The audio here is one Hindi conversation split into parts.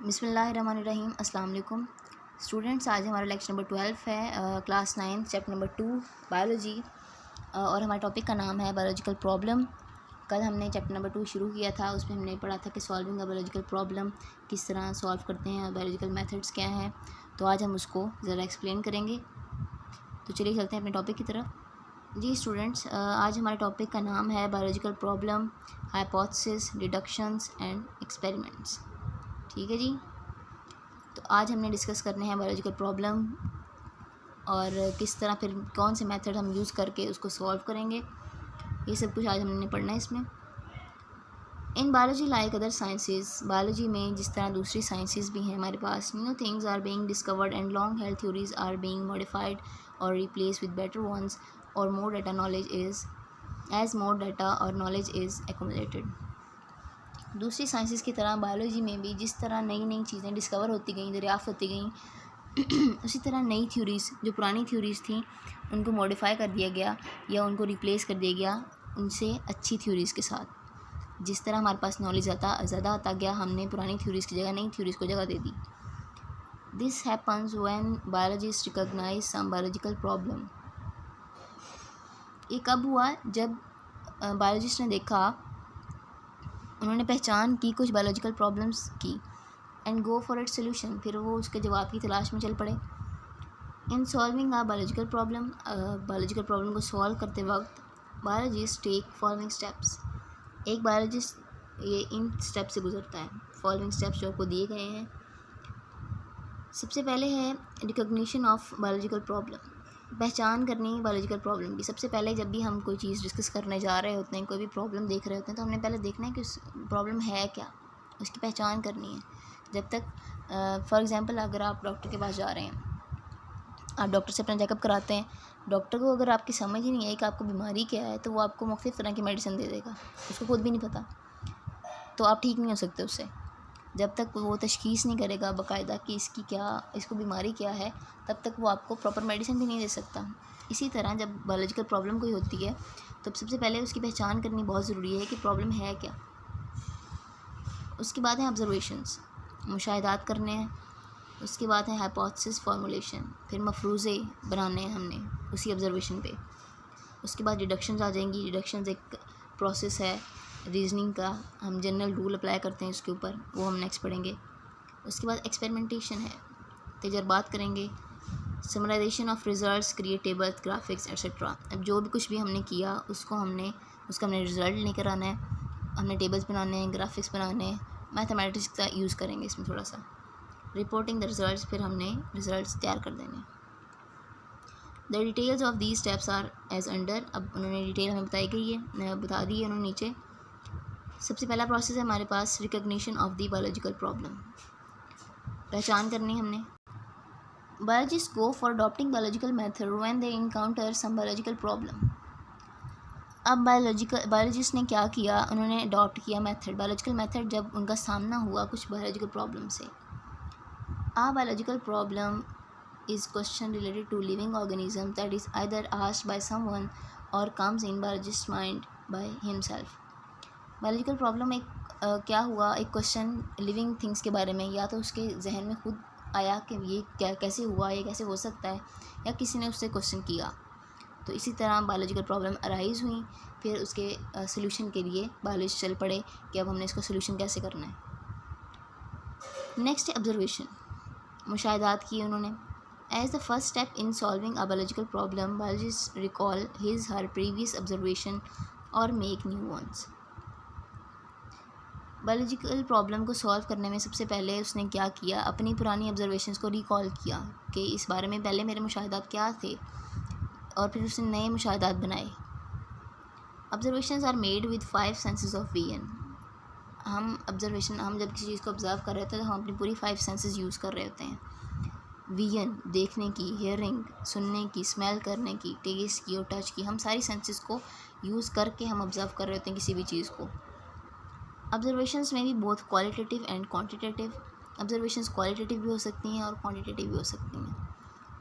बिस्मिल्लाहिर्रहमानिर्रहीम अस्सलाम वालेकुम स्टूडेंट्स। आज हमारा लेक्चर नंबर 12 है, क्लास 9 चैप्टर नंबर 2 बायोलॉजी। और हमारे टॉपिक का नाम है बायोलॉजिकल प्रॉब्लम। कल हमने चैप्टर नंबर 2 शुरू किया था, उसमें हमने पढ़ा था कि सॉल्विंग अ बायोलॉजिकल प्रॉब्लम किस तरह सॉल्व करते हैं, बायोलॉजिकल मेथड्स क्या हैं। तो आज हम उसको ज़रा एक्सप्लेन करेंगे। तो चलिए चलते हैं अपने टॉपिक की तरफ। जी स्टूडेंट्स, आज हमारे टॉपिक का नाम है biological problem, hypothesis, deductions and experiments. ठीक है जी। तो आज हमने डिस्कस करने हैं बायोलॉजिकल प्रॉब्लम और किस तरह फिर कौन से मेथड हम यूज़ करके उसको सॉल्व करेंगे, ये सब कुछ आज हमने पढ़ना है इसमें। In biology like other sciences, biology में जिस तरह दूसरी साइंसेस भी हैं हमारे पास, new things are being discovered and long held theories are being modified और रिप्लेस विद बेटर वंस और more data knowledge is as more data और नॉलेज इज़ एक्यूमुलेटेड। दूसरी साइंसेस की तरह बायोलॉजी में भी जिस तरह नई नई चीज़ें डिस्कवर होती गई, दरियाफ़्त होती गई, उसी तरह नई थ्योरीज़ जो पुरानी थ्योरीज़ थी उनको मॉडिफाई कर दिया गया या उनको रिप्लेस कर दिया गया उनसे अच्छी थ्योरीज़ के साथ। जिस तरह हमारे पास नॉलेज ज़्यादा आता गया, हमने पुरानी थ्योरीज़ की जगह नई थ्योरीज़ को जगह दे दी। This happens when biologist recognise some biological problem. ये कब हुआ? जब बायोलॉजिस्ट ने देखा, उन्होंने पहचान की कुछ बायोलॉजिकल प्रॉब्लम्स की, and go for its solution, फिर वो उसके जवाब की तलाश में चल पड़े। In solving a biological problem, biological problem को सॉल्व करते वक्त बायोलॉजिस्ट टेक फॉलोइंग स्टेप्स। एक बायोलॉजिस्ट ये इन स्टेप से गुजरता है। फॉलोइंग स्टेप्स जो आपको दिए गए हैं, सबसे पहले है रिकॉग्निशन ऑफ बायोलॉजिकल प्रॉब्लम, पहचान करनी बायोलॉजिकल प्रॉब्लम की। सबसे पहले जब भी हम कोई चीज़ डिस्कस करने जा रहे होते हैं, कोई भी प्रॉब्लम देख रहे होते हैं, तो हमने पहले देखना है कि उस प्रॉब्लम है क्या, उसकी पहचान करनी है। जब तक फॉर एग्ज़ाम्पल अगर आप डॉक्टर के पास जा रहे हैं, आप डॉक्टर से अपना चेकअप कराते हैं, डॉक्टर को अगर आपकी समझ ही नहीं है कि आपको बीमारी क्या है, तो वो आपको मुख्तलिफ़ तरह की मेडिसिन दे देगा, उसको खुद भी नहीं पता, तो आप ठीक नहीं हो सकते उससे। जब तक वो तशख़ीस नहीं करेगा बाकायदा कि इसको बीमारी क्या है, तब तक वो आपको प्रॉपर मेडिसिन भी नहीं दे सकता। इसी तरह जब बायोलॉजिकल प्रॉब्लम कोई होती है, तो सबसे पहले उसकी पहचान करनी बहुत ज़रूरी है कि प्रॉब्लम है क्या। उसके बाद है ऑब्जर्वेशंस, मुशाहिदात करने हैं। उसके बाद है हाइपोथेसिस फॉर्मुलेशन, फिर मफरूज़े बनाने हैं हमने उसी ऑब्जर्वेशन पे। उसके बाद डिडक्शंस आ जाएंगी। डिडक्शंस एक प्रोसेस है रीजनिंग का, हम जनरल रूल अप्लाई करते हैं उसके ऊपर, वो हम नेक्स्ट पढ़ेंगे। उसके बाद एक्सपेरिमेंटेशन है, तजर्बात करेंगे। Summarization of results, create tables, graphics etcetera. अब जो भी कुछ भी हमने किया उसका हमने रिज़ल्ट लेकर आना है, हमने टेबल्स बनाने हैं, ग्राफिक्स बनाने हैं, मैथमेटिक्स का यूज़ करेंगे इसमें थोड़ा सा। रिपोर्टिंग द रिजल्ट्स, फिर हमने रिजल्ट्स तैयार कर देने। The details of these steps are as under. अब उन्होंने डिटेल हमें बताई गई है, बता दी है उन्होंने नीचे। सबसे पहला प्रोसेस है हमारे पास recognition of the biological problem, पहचान करनी हमने। Biologist go for adopting biological method when they encounter some biological problem. अब बायोलॉजिस्ट ने क्या किया, उन्होंने अडॉप्ट किया मेथड, बायोलॉजिकल मेथड, जब उनका सामना हुआ कुछ बायोलॉजिकल प्रॉब्लम से। A biological problem is question related to living organism that is either asked by someone or comes in biologist's mind by himself। Biological problem एक क्या हुआ, एक क्वेश्चन लिविंग थिंग्स के बारे में, या तो उसके जहन में खुद आया कि ये क्या, कैसे हुआ, ये कैसे हो सकता है, या किसी ने उससे क्वेश्चन किया। तो इसी तरह बायोलॉजिकल प्रॉब्लम अराइज हुई, फिर उसके सोल्यूशन के लिए बायोलॉजिस्ट चल पड़े कि अब हमने इसका सोल्यूशन कैसे करना है। नेक्स्ट ऑब्जर्वेशन, मुशाहिदात किए उन्होंने। As the first step in solving a biological problem, biologists recall her previous observation or make new ones। Biological problem को सॉल्व करने में सबसे पहले उसने क्या किया, अपनी पुरानी ऑब्जर्वेशंस को रिकॉल किया कि इस बारे में पहले मेरे मुशाहिदात क्या थे, और फिर उसने नए मुशाहिदात बनाए। Observations are made with 5 senses of vision. हम जब किसी चीज़ को ऑब्जर्व कर रहे होते हैं, तो हम अपनी पूरी 5 सेंसेस यूज़ कर रहे होते हैं। विजन देखने की, हेयरिंग सुनने की, स्मेल करने की, टेस्ट की और टच की, हम सारी सेंसेस को यूज़ करके हम ऑब्जर्व कर रहे होते हैं किसी भी चीज़ को। ऑब्जर्वेशंस में भी both qualitative and quantitative. Observations qualitative भी हो सकती हैं और क्वांटिटेटिव भी हो सकती हैं।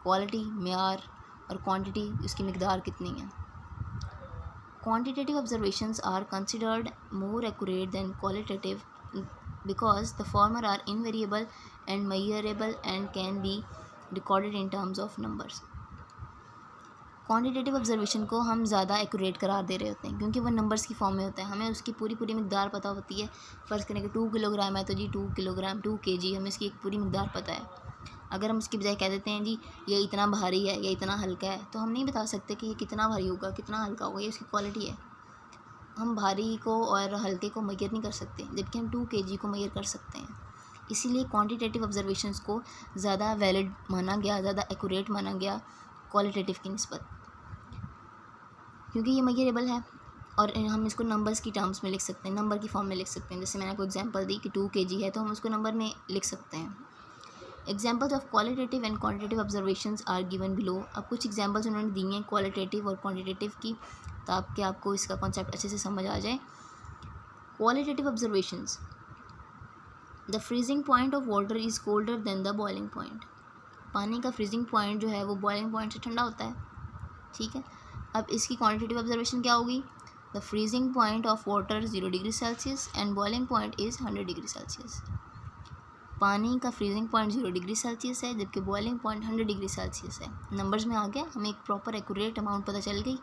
क्वालिटी मेयार और क्वांटिटी उसकी मिकदार कितनी है। Quantitative observations are considered more accurate than qualitative because the former are invariable and measurable and can be recorded in terms of numbers. Quantitative observation को हम ज़्यादा एक्यूरेट करार दे रहे होते हैं क्योंकि वो नंबर्स की फॉर्म में होता है, हमें उसकी पूरी मिकदार पता होती है। फ़र्ज़ करें कि 2 किलोग्राम है तो जी 2 किलोग्राम 2 kg, हमें इसकी एक पूरी मिकदार पता है। अगर हम इसकी बजाय कह देते हैं जी ये इतना भारी है, ये इतना हल्का है, तो हम नहीं बता सकते कि ये कितना भारी होगा, कितना हल्का होगा, ये उसकी क्वालिटी है। हम भारी को और हल्के को मेजर नहीं कर सकते, जबकि हम 2 kg को मेजर कर सकते हैं। इसीलिए क्वांटिटेटिव ऑब्जर्वेशंस को ज़्यादा वैलिड माना गया, ज़्यादा एक्यूरेट माना गया क्वालिटेटिव की निस्बत, क्योंकि ये मेजरेबल है और हम इसको नंबर्स की टर्म्स में लिख सकते हैं, नंबर की फॉर्म में लिख सकते हैं। जैसे मैंने आपको एग्जांपल दी कि 2 kg है तो हम उसको नंबर में लिख सकते हैं। Examples of qualitative and quantitative observations are given below. अब कुछ एग्जांपल्स उन्होंने दी हैं क्वालिटेटिव और क्वांटिटेटिव की, ताकि आपको इसका कॉन्सेप्ट अच्छे से समझ आ जाए। Qualitative observations, the freezing point of water is colder than the boiling point. पानी का फ्रीजिंग पॉइंट जो है वो बॉइलिंग पॉइंट से ठंडा होता है, ठीक है। अब इसकी क्वांटिटेटिव ऑब्जर्वेशन क्या होगी? The freezing point of water 0 degree Celsius and boiling point is 100 degree Celsius. पानी का फ्रीजिंग पॉइंट 0 डिग्री सेल्सियस है, जबकि बॉइलिंग पॉइंट 100 डिग्री सेल्सियस है। नंबर्स में आ गया, हमें एक प्रॉपर एक्यूरेट अमाउंट पता चल गई,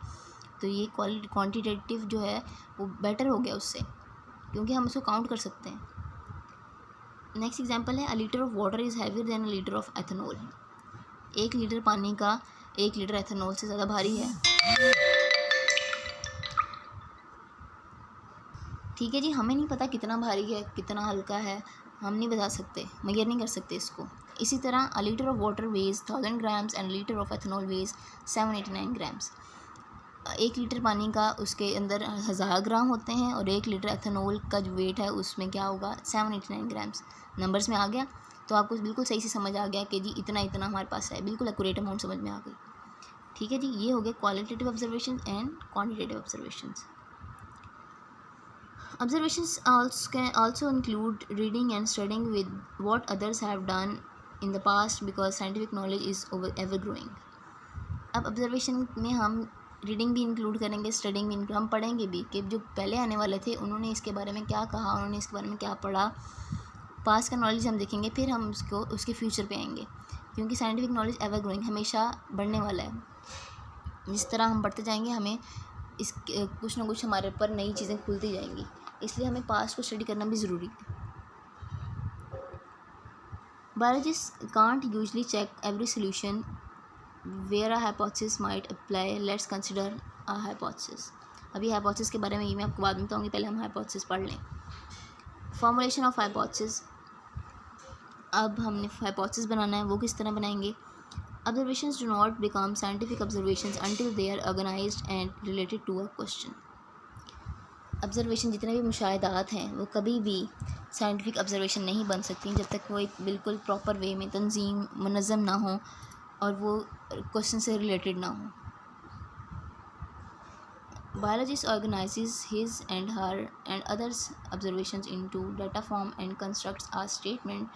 तो ये क्वांटिटेटिव जो है वो बेटर हो गया उससे, क्योंकि हम उसको काउंट कर सकते हैं। नेक्स्ट एग्जांपल है, अ litre of water is heavier than a litre of ethanol. 1 litre पानी का 1 लीटर एथेनॉल से ज़्यादा भारी है, ठीक है जी। हमें नहीं पता कितना भारी है, कितना हल्का है, हम नहीं बता सकते, मेजर नहीं कर सकते इसको। इसी तरह a litre of water weighs 1000 grams and litre of ethanol weighs 789 grams. 1 litre पानी का उसके अंदर 1000 ग्राम होते हैं और 1 लीटर एथेनॉल का जो वेट है उसमें क्या होगा? 789 ग्राम्स। नंबर्स में आ गया तो आपको बिल्कुल सही से समझ आ गया कि जी इतना इतना हमारे पास है, बिल्कुल एक्यूरेट अमाउंट समझ में आ गई, ठीक है जी। ये हो गया qualitative observation and quantitative observations. Observations can also include reading and studying with what others have done in the past because scientific knowledge is ever growing. अब ऑब्जर्वेशन में हम रीडिंग भी इंक्लूड करेंगे, स्टडिंग भी हम पढ़ेंगे भी कि जो पहले आने वाले थे उन्होंने इसके बारे में क्या कहा, उन्होंने इसके बारे में क्या पढ़ा। पास्ट का नॉलेज हम देखेंगे, फिर हम उसको उसके फ्यूचर पे आएंगे, क्योंकि साइंटिफिक नॉलेज एवर ग्रोइंग, हमेशा बढ़ने वाला है। जिस तरह हम बढ़ते जाएंगे हमें इस कुछ ना कुछ हमारे ऊपर नई चीज़ें खुलती जाएंगी, इसलिए हमें पास्ट को स्टडी करना भी ज़रूरी है। Biologists can't usually check every solution where a hypothesis might apply. Let's consider a hypothesis. अभी hypothesis के बारे में ये मैं आपको बाद में बताऊँगी, पहले हम hypothesis पढ़ लें। Formulation of hypothesis, अब हमने hypothesis बनाना है, वो किस तरह बनाएंगे? Observations do not become scientific observations until they are organized and related to a question. Observation जितने भी मुशाहिदात हैं वो कभी भी साइंटिफिक ऑब्ज़र्वेशन नहीं बन सकती जब तक वो एक बिल्कुल प्रॉपर वे में तंजीम मुनज़्ज़म ना हो और वो क्वेश्चन से रिलेटेड ना हो। Biologist organises his and her and others observations into data form and constructs a statement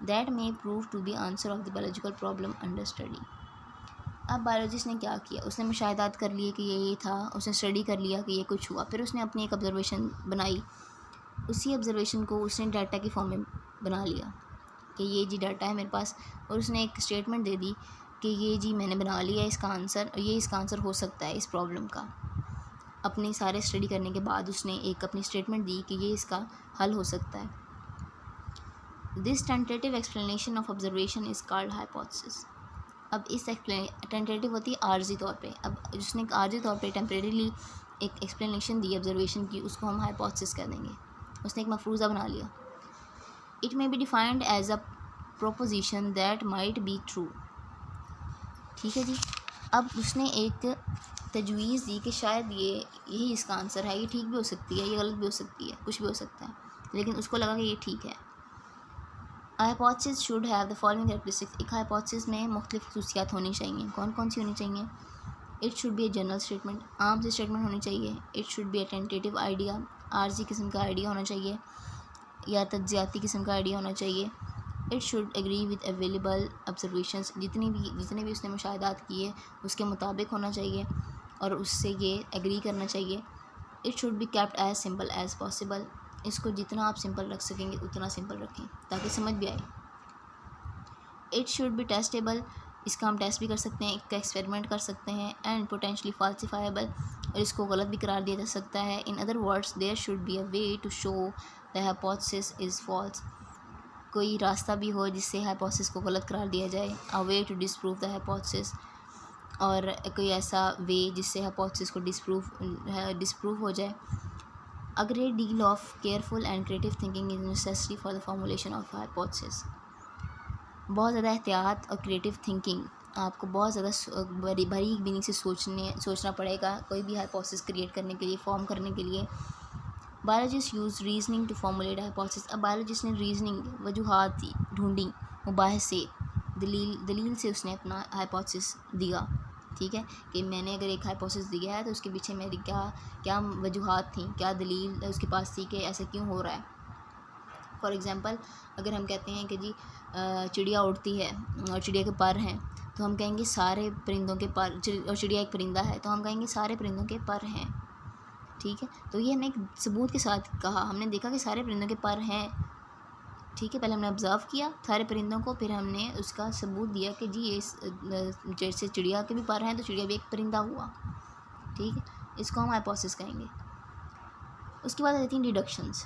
that may prove to be answer of the biological problem under study. अब बायोलॉजिस्ट ने क्या किया? उसने मुशाहिदात कर लिए कि ये था, उसने स्टडी कर लिया कि ये कुछ हुआ, फिर उसने अपनी एक ऑब्ज़र्वेशन बनाई। उसी ऑब्ज़र्वेशन को उसने डाटा की फॉर्म में बना लिया कि ये जी डाटा है मेरे पास, और उसने एक स्टेटमेंट दे दी कि ये जी मैंने बना लिया इसका आंसर, ये इसका आंसर हो सकता है इस प्रॉब्लम का। अपनी सारे स्टडी करने के बाद उसने एक अपनी स्टेटमेंट दी कि ये इसका हल हो सकता है। This tentative explanation of observation is called hypothesis. अब इस टेंटेटिव होती है आर्जी तौर पे। अब जिसने आर्जी तौर पे टेम्परेरीली एक एक्सप्लेनेशन दी ऑब्जर्वेशन की, उसको हम हाइपोथेसिस कह देंगे। उसने एक मफरूज़ा बना लिया। It may be defined as a proposition that might be true, ठीक है जी। अब उसने एक तजवीज़ दी कि शायद ये यही इसका आंसर है, ये ठीक भी हो सकती है, ये गलत भी हो सकती है, कुछ भी हो सकता है, लेकिन उसको लगा कि ये ठीक है। Hypothesis should have the following characteristics. एक हाइपोथेसिस में मुख्तलिफ खसूसियात होनी चाहिए। कौन कौन सी होनी चाहिए? It should be a general statement, आम सी स्टेटमेंट होनी चाहिए। It should be a tentative idea, आर्जी किस्म का आइडिया होना चाहिए या तज्जियाती किस्म का आइडिया होना चाहिए। It should agree with available observations, जितने भी उसने मुशाहिदात किए उसके मुताबिक होना चाहिए और उससे ये एग्री करना चाहिए। It should be kept as simple as possible, इसको जितना आप सिंपल रख सकेंगे उतना सिंपल रखें ताकि समझ भी आए। इट शुड बी टेस्टेबल, इसका हम टेस्ट भी कर सकते हैं, इसका एक्सपेरिमेंट कर सकते हैं। एंड पोटेंशली फाल्सिफाइबल, और इसको गलत भी करार दिया जा सकता है। In other words there should be a way to show the hypothesis is false, कोई रास्ता भी हो जिससे हाइपोथेसिस को गलत करार दिया जाए। A way to disprove the hypothesis, और कोई ऐसा वे जिससे हाइपोथेसिस को डिसप्रूव हो जाए। A great deal of careful and creative thinking is necessary for the formulation of hypothesis, बहुत ज़्यादा एहतियात और क्रिएटिव थिंकिंग, आपको बहुत ज़्यादा बारीक बीनी से सोचना पड़ेगा कोई भी हाइपोथेसिस क्रिएट करने के लिए, फॉर्म करने के लिए। Biologist use reasoning to formulate hypothesis, अब बायोलॉजिस्ट ने रीजनिंग वजूहात ढूंढी, मुबाहिस से, दलील से उसने अपना हाइपोथेसिस दिया। ठीक है, कि मैंने अगर एक हाइपोथेसिस दिया है तो उसके पीछे मेरी क्या वजूहात थी, क्या दलील उसके पास थी कि ऐसा क्यों हो रहा है। फॉर एग्ज़ाम्पल, अगर हम कहते हैं कि जी चिड़िया उड़ती है और चिड़िया के पर हैं, तो हम कहेंगे सारे परिंदों के पर, और चिड़िया एक परिंदा है तो हम कहेंगे सारे परिंदों के पर हैं। ठीक है, तो ये हमने एक सबूत के साथ कहा, हमने देखा कि सारे परिंदों के पर हैं। ठीक है, पहले हमने ऑब्ज़र्व किया सारे परिंदों को, फिर हमने उसका सबूत दिया कि जी ये जैसे चिड़िया के भी पर हैं तो चिड़िया भी एक परिंदा हुआ। ठीक है, इसको हम हाइपोथेसिस कहेंगे। उसके बाद आती हैं deductions.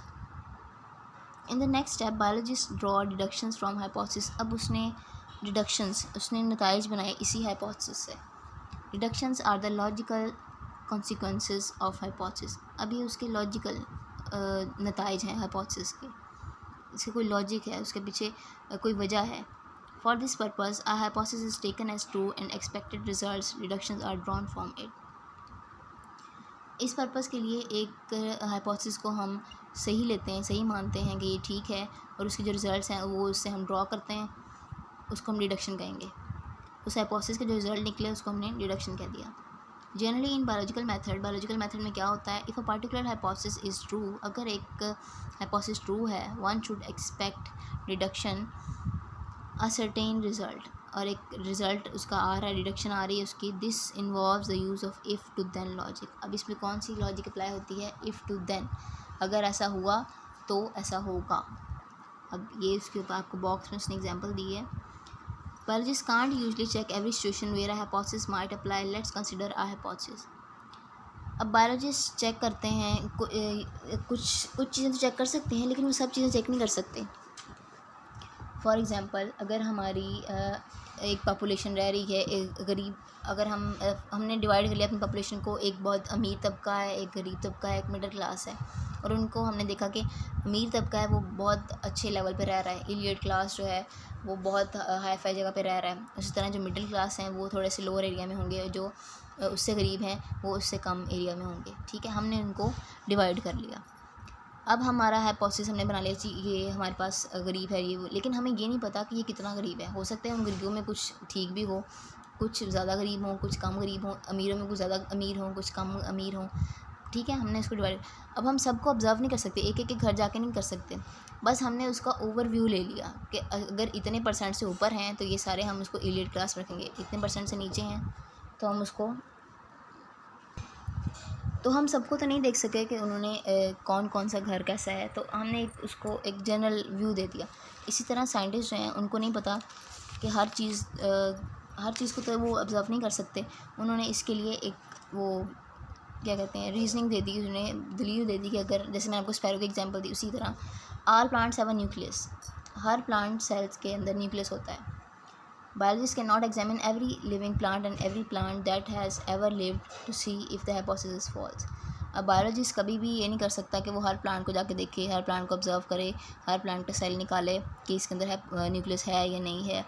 In the next step biologist draw deductions from hypothesis, अब उसने नताइज बनाए इसी हाइपोथेसिस से। Deductions are the logical consequences of hypothesis, अब ये उसके लॉजिकल नताइज हैं हाइपोथेसिस के, इसके कोई लॉजिक है, उसके पीछे कोई वजह है। For this purpose a hypothesis is taken as true and expected results deductions are drawn from it, इस पर्पज़ के लिए एक हाइपोथेसिस को हम सही लेते हैं, सही मानते हैं कि ये ठीक है, और उसके जो रिज़ल्ट्स हैं वो उससे हम ड्रॉ करते हैं, उसको हम डिडक्शन कहेंगे। उस हाइपोथेसिस के जो रिज़ल्ट निकले उसको हमने डिडक्शन कह दिया। जनरली इन बायोलॉजिकल मेथड में क्या होता है, if a particular hypothesis is true, अगर एक हाइपोथेसिस ट्रू है, one should expect deduction a certain result, और एक रिज़ल्ट उसका आ रहा है, डिडक्शन आ रही है उसकी। This involves the use of if to then logic, अब इसमें कौन सी लॉजिक अप्लाई होती है, इफ़ टू देन, अगर ऐसा हुआ तो ऐसा होगा। अब ये उसके ऊपर आपको बॉक्स में उसने एग्जांपल दी है। Biologist can't usually check every situation where a hypothesis might apply, let's consider a hypothesis. अब बायोलॉजिस्ट चेक करते हैं कुछ चीज़ें तो चेक कर सकते हैं, लेकिन वो सब चीज़ें चेक नहीं कर सकते। फॉर एग्ज़ाम्पल, अगर हमारी एक पॉपुलेशन रह रही है, एक गरीब, अगर हमने डिवाइड कर लिया अपनी पॉपुलेशन को, एक बहुत अमीर तबका है, एक गरीब तबका है, एक मिडिल क्लास है, और उनको हमने देखा कि अमीर तबका है वो बहुत अच्छे लेवल पे रह रहा है, एलिट क्लास जो है वो बहुत हाई फाई जगह पे रह रहा है। उसी तरह जो मिडिल क्लास हैं वो थोड़े से लोअर एरिया में होंगे, जो उससे गरीब हैं वो उससे कम एरिया में होंगे। ठीक है, हमने उनको डिवाइड कर लिया। अब हमारा हाइपोथेसिस हमने बना लिया, ये हमारे पास गरीब है ये वो, लेकिन हमें ये नहीं पता कि ये कितना गरीब है। हो सकता है उन गरीबों में कुछ ठीक भी हो, कुछ ज़्यादा गरीब हों, कुछ कम गरीब हों, अमीरों में कुछ ज़्यादा अमीर हों, कुछ कम अमीर हों। ठीक है, हमने इसको डिवाइड, अब हम सबको ऑब्ज़र्व नहीं कर सकते, एक एक घर जाके नहीं कर सकते, बस हमने उसका ओवरव्यू ले लिया कि अगर इतने परसेंट से ऊपर हैं तो ये सारे हम उसको एलिट क्लास रखेंगे, इतने परसेंट से नीचे हैं तो हम उसको, तो हम सबको तो नहीं देख सके कि उन्होंने कौन कौन सा घर कैसा है, तो हमने उसको एक जनरल व्यू दे दिया। इसी तरह साइंटिस्ट जो हैं उनको नहीं पता कि हर चीज़ को तो वो ऑब्ज़र्व नहीं कर सकते, उन्होंने इसके लिए एक वो क्या कहते हैं रीजनिंग दे दी, उन्हें दलील दे दी कि अगर, जैसे मैंने आपको स्पैरो का एग्जांपल दी, उसी तरह all plants have a nucleus, her plant cells के अंदर न्यूक्लियस होता है। Biologists cannot examine every living plant and every plant that has ever lived to see if the hypothesis is false. अब बायोलॉजिस्ट कभी भी ये नहीं कर सकता कि वो हर प्लांट को जाके देखे, हर प्लांट को ऑब्जर्व करे, हर प्लांट का सेल निकाले कि इसके अंदर है न्यूक्लियस है या नहीं है,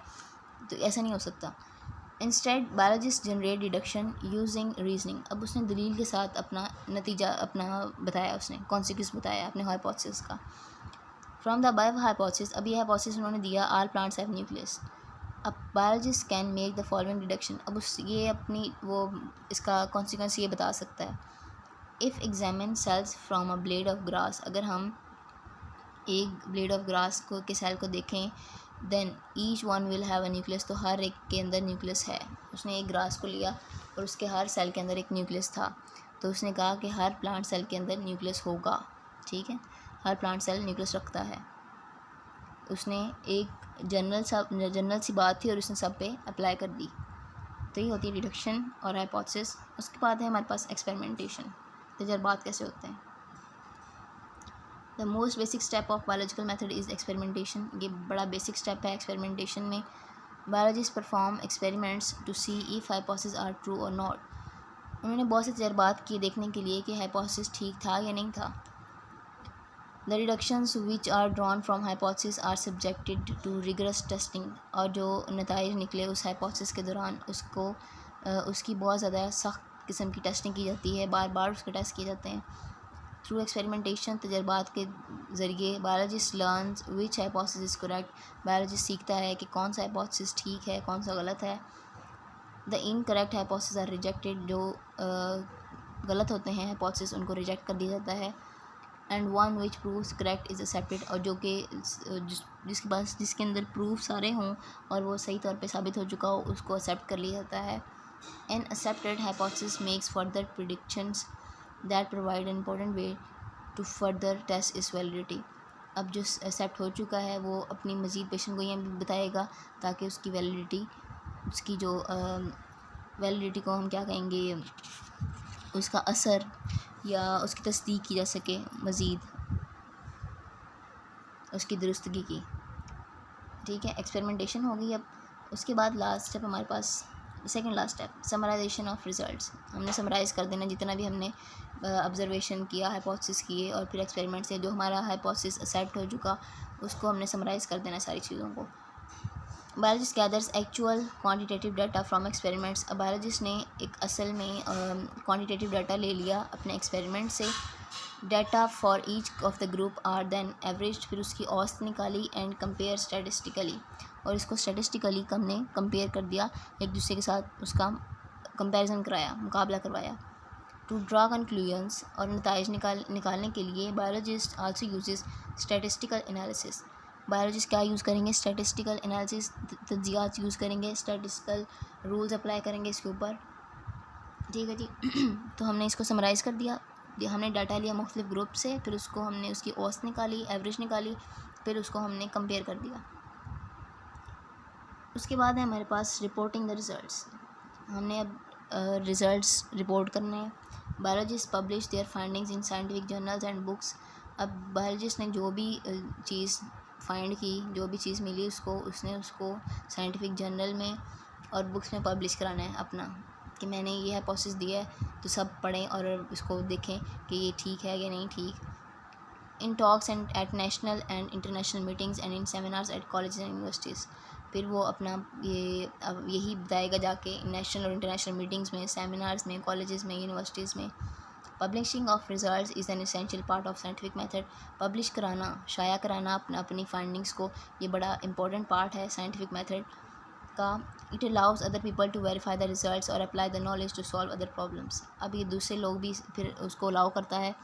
तो ऐसा नहीं हो सकता। Instead biologist generate deduction using reasoning, अब उसने दलील के साथ अपना नतीजा बताया, उसने कॉन्सिक्वेंस बताया अपने हाइपोथेसिस का। फ्रॉम द अबव हाइपोथेसिस, अब ये हाइपोथेसिस उन्होंने दिया ऑल प्लांट्स हैव न्यूक्लियस। अब biologist can make the following deduction, अब ये अपनी वो इसका कॉन्सिक्वेंस ये बता सकता है। If examine cells from a blade of grass, अगर हम एक ब्लेड ऑफ ग्रास के सेल को देखें, then each one will have a nucleus, तो हर एक के अंदर न्यूक्लियस है। उसने एक ग्रास को लिया और उसके हर सेल के अंदर एक न्यूक्लियस था, तो उसने कहा कि हर प्लांट सेल के अंदर न्यूक्लियस होगा। ठीक है, हर प्लांट सेल न्यूक्लियस रखता है। उसने एक जनरल सी बात थी और उसने सब पे अप्लाई कर दी। तो ये होती है डिडक्शन और हाइपोथेसिस। उसके बाद है हमारे पास एक्सपेरिमेंटेशन, तजर्बात कैसे होते हैं। The most basic step of biological method is experimentation. ये बड़ा बेसिक स्टेप है एक्सपेरिमेंटेशन में। Biologist perform experiments to see if hypothesis are true और नॉट। उन्होंने बहुत से तजर्बात किए देखने के लिए कि हाइपोथेसिस ठीक था या नहीं था। The deductions which are drawn from hypothesis are subjected to rigorous testing. और जो नताइज निकले उस हाइपोथेसिस के दौरान उसकी बहुत ज़्यादा सख्त किस्म की टेस्टिंग की जाती है, बार बार उसके टेस्ट किए जाते हैं। थ्रू एक्सपेरिमेंटेशन, तजर्बात के ज़रिए, biologist learns which hypothesis is correct. Biologist सीखता है कि कौन सा हाइपोथेसिस ठीक है, कौन सा गलत है। The incorrect hypothesis are rejected. जो गलत होते हैं हाइपोथेसिस उनको रिजेक्ट कर दिया जाता है। And one which proves correct is accepted. और जो कि जिसके पास जिसके अंदर प्रूफ सारे हों और वो सही तौर पे साबित हो चुका हो उसको एक्सेप्ट कर लिया जाता है। An accepted hypothesis makes further predictions that provide an important way to further test is validity. अब जो एक्सेप्ट हो चुका है वो अपनी मज़ीद पेशेंट को ये बताएगा ताकि उसकी वैलिडिटी, उसकी जो वैलिडिटी को हम क्या कहेंगे, उसका असर या उसकी तस्दीक की जा सके, मज़ीद उसकी दुरुस्तगी की। ठीक है, एक्सपेरिमेंटेशन हो गई। अब उसके बाद लास्ट स्टेप हमारे पास, second last step, summarisation of results. हमने समराइज़ कर देना जितना भी हमने ऑब्जर्वेशन किया, हाइपोथेसिस किए और फिर एक्सपेरिमेंट से जो हमारा हाइपोथेसिस एक्सेप्ट हो चुका उसको हमने समराइज़ कर देना सारी चीज़ों को। Biologist gathers actual quantitative data from experiments. अब बायोलॉजिस्ट ने एक असल में क्वांटिटेटिव डाटा ले लिया अपने एक्सपेरिमेंट से। Data for each of the group are then average. फिर उसकी औसत निकाली एंड कंपेयर स्टैटिस्टिकली। और इसको स्टैटिस्टिकली हमने कंपेयर कर दिया, एक दूसरे के साथ उसका कंपैरिजन कराया, मुकाबला करवाया। टू ड्रा कंक्लूजन्स, और नताइज निकालने के लिए biologist also uses statistical analysis. Biologist क्या यूज़ करेंगे, स्टैटिस्टिकल एनालिसिस, तज्जियात यूज़ करेंगे, स्टैटिस्टिकल रूल्स अप्लाई करेंगे इसके ऊपर। ठीक है जी। तो हमने इसको समराइज़ कर दिया। हमने डाटा लिया मुख्तलिफ ग्रुप से, फिर उसको हमने उसकी औसत निकाली, एवरेज निकाली, फिर उसको हमने कंपेयर कर दिया। उसके बाद है हमारे पास रिपोर्टिंग द रिज़ल्ट्स। हमने अब रिज़ल्ट्स रिपोर्ट करने हैं। Biologist publish there findings in scientific journals and books. अब बायोलॉजिस्ट ने जो भी चीज़ फाइंड की, जो भी चीज़ मिली उसने उसको साइंटिफिक जर्नल में और बुक्स में पब्लिश कराना है अपना, कि मैंने ये हाइपोथेसिस दिया है, तो सब पढ़ें और इसको देखें कि ये ठीक है या नहीं ठीक। In talks and at national and international meetings and in seminars at college and universities. फिर वो अपना यही बताएगा जाके नेशनल और इंटरनेशनल मीटिंग्स में, सेमिनार्स में, कॉलेजेस में, यूनिवर्सिटीज़ में। Publishing of results is an essential part of scientific method. Publish कराना, शाया कराना अपनी फाइंडिंग्स को, ये बड़ा इंपॉर्टेंट पार्ट है साइंटिफिक मेथड का। It allows other people to verify the results और apply the knowledge to solve other problems. अब ये दूसरे लोग भी फिर उसको अलाउ करता है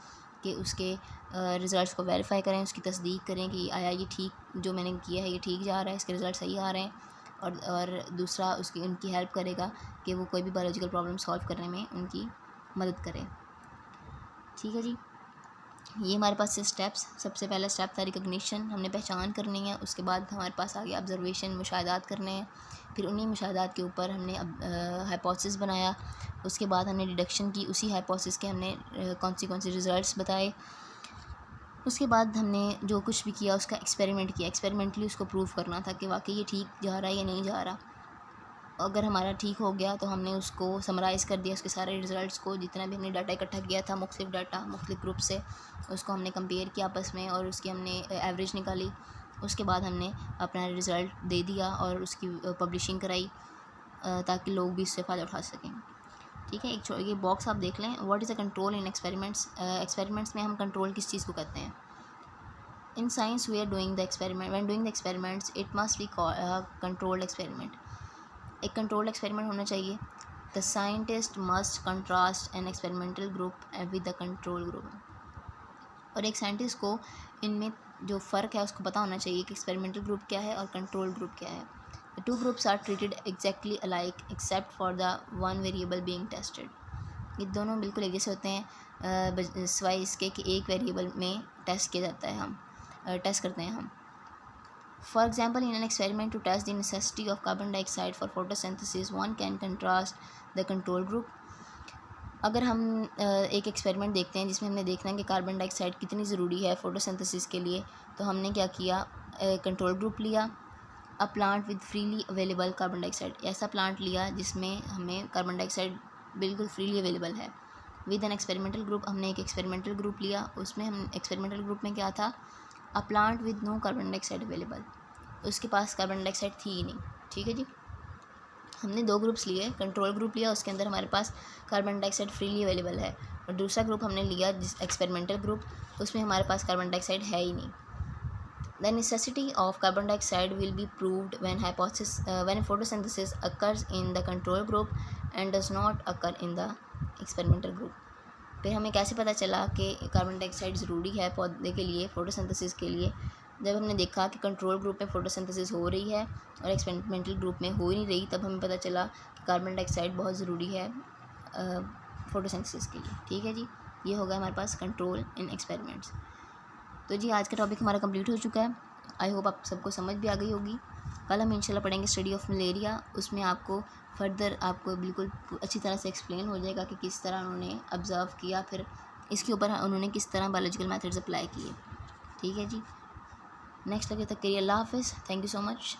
कि उसके रिज़ल्ट्स को वेरीफाई करें, उसकी तस्दीक करें कि आया ये ठीक, जो मैंने किया है ये ठीक जा रहा है, इसके रिज़ल्ट सही आ रहे हैं। और दूसरा उनकी हेल्प करेगा कि वो कोई भी बायोलॉजिकल प्रॉब्लम सॉल्व करने में उनकी मदद करें। ठीक है जी, ये हमारे पास से स्टेप्स। सबसे पहला स्टेप था रिकग्निशन, हमने पहचान करनी है। उसके बाद हमारे पास आ गया ऑब्जर्वेशन, मुशाहिदात करने हैं। फिर उन्हीं मुशाहिदात के ऊपर हमने हाइपोथेसिस बनाया। उसके बाद हमने डिडक्शन की, उसी हाइपोथेसिस के हमने कौन सी रिज़ल्ट्स बताए। उसके बाद हमने जो कुछ भी किया उसका एक्सपेरिमेंट किया, एक्सपेरिमेंटली उसको प्रूव करना था कि वाकई ये ठीक जा रहा है या नहीं जा रहा। अगर हमारा ठीक हो गया तो हमने उसको समराइज़ कर दिया, उसके सारे रिज़ल्ट्स को, जितना भी हमने डाटा इकट्ठा किया था मुख्तलिफ डाटा मुख्तलिफ ग्रुप से, उसको हमने कंपेयर किया आपस में और उसकी हमने एवरेज निकाली। उसके बाद हमने अपना रिज़ल्ट दे दिया और उसकी पब्लिशिंग कराई ताकि लोग भी इससे फ़ायदा उठा सकें। ठीक है, एक ये बॉक्स आप देख लें, what is a control in experiments. Experiments में हम कंट्रोल किस चीज़ को कहते हैं। In science we are doing the experiment, when doing the experiments it must be controlled experiment. एक कंट्रोल्ड एक्सपेरिमेंट होना चाहिए। The scientist must contrast an experimental group with the control group. और एक साइंटिस्ट को इनमें जो फ़र्क है उसको पता होना चाहिए कि एक्सपेरिमेंटल ग्रुप क्या है और कंट्रोल ग्रुप क्या है। The two groups are treated exactly alike except for the one variable being tested. ये दोनों बिल्कुल एक जैसे होते हैं सिवाय इसके कि एक वेरिएबल में टेस्ट किया जाता है, टेस्ट करते हैं हम। For example, in an experiment to test the necessity of carbon dioxide for photosynthesis one can contrast the control group. अगर हम एक एक्सपेरिमेंट देखते हैं जिसमें हमने देखना है कि कार्बन डाइऑक्साइड कितनी ज़रूरी है फोटोसिंथेसिस के लिए, तो हमने क्या किया, कंट्रोल ग्रुप लिया, अ plant with freely available carbon dioxide, ऐसा प्लांट लिया जिसमें हमें कार्बन डाइऑक्साइड बिल्कुल फ्रीली अवेलेबल है। विद एन एक्सपेरिमेंटल ग्रुप, हमने एक एक्सपेरिमेंटल ग्रुप लिया, उसमें हम एक्सपेरिमेंटल ग्रुप में क्या था, a plant with no carbon dioxide available, उसके पास कार्बन डाइऑक्साइड थी ही नहीं। ठीक है जी, हमने दो ग्रुप्स लिए, कंट्रोल ग्रुप लिया, उसके अंदर हमारे पास कार्बन डाइऑक्साइड फ्रीली अवेलेबल है, और दूसरा ग्रुप हमने लिया जिस एक्सपेरिमेंटल ग्रुप, उसमें हमारे पास कार्बन डाइऑक्साइड है ही नहीं। The necessity of carbon dioxide will be proved when photosynthesis occurs in the control group and does not occur in the experimental group। फिर हमें कैसे पता चला कि कार्बन डाइऑक्साइड ज़रूरी है पौधे के लिए, फोटोसिंथेसिस के लिए, जब हमने देखा कि कंट्रोल ग्रुप में फोटोसिंथेसिस हो रही है और एक्सपेरिमेंटल ग्रुप में हो ही नहीं रही, तब हमें पता चला कि कार्बन डाइऑक्साइड बहुत ज़रूरी है फोटोसिंथेसिस के लिए। ठीक है जी, ये होगा हमारे पास कंट्रोल इन एक्सपेरिमेंट्स। तो जी आज का टॉपिक हमारा कंप्लीट हो चुका है। आई होप आप सबको समझ भी आ गई होगी। कल हम इंशाल्लाह पढ़ेंगे स्टडी ऑफ मलेरिया, उसमें आपको फर्दर आपको बिल्कुल अच्छी तरह से एक्सप्लेन हो जाएगा कि किस तरह उन्होंने ऑब्ज़र्व किया, फिर इसके ऊपर उन्होंने किस तरह बायोलॉजिकल मेथड्स अप्लाई किए। ठीक है जी, नेक्स्ट लगे तक के लिए अल्लाह हाफ़िज़। Thank you so much.